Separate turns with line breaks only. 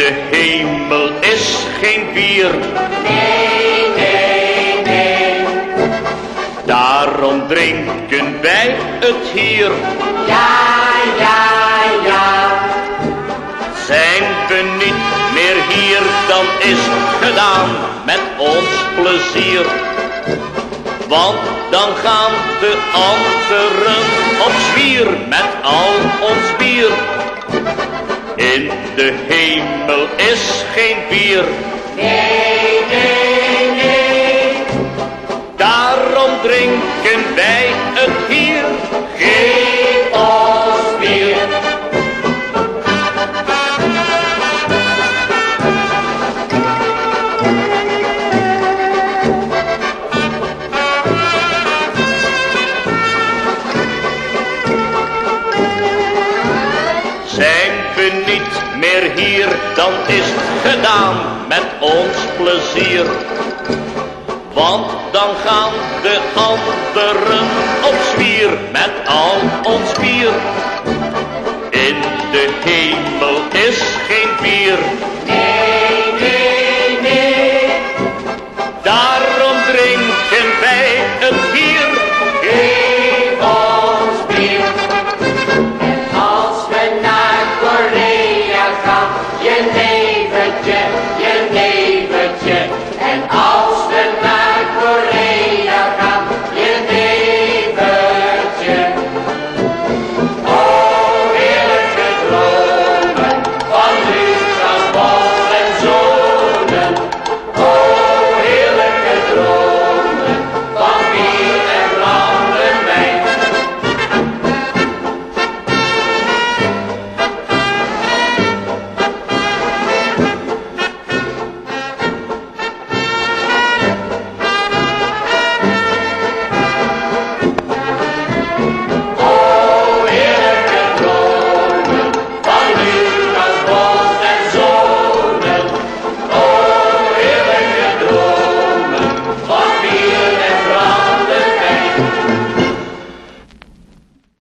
de hemel is geen bier.
Nee, nee, nee.
Daarom drinken wij het hier.
Ja, ja, ja.
Zijn we niet meer hier, dan is het gedaan met ons plezier. Want dan gaan de anderen op zwier met al ons bier. In de hemel is geen bier.
Nee, nee, nee.
Daarom drinken wij het hier.
Geef ons bier.
Zijn we niet meer hier, dan is het gedaan met ons plezier. Want dan gaan de anderen op zwier met al ons bier. In de hemel is geen bier.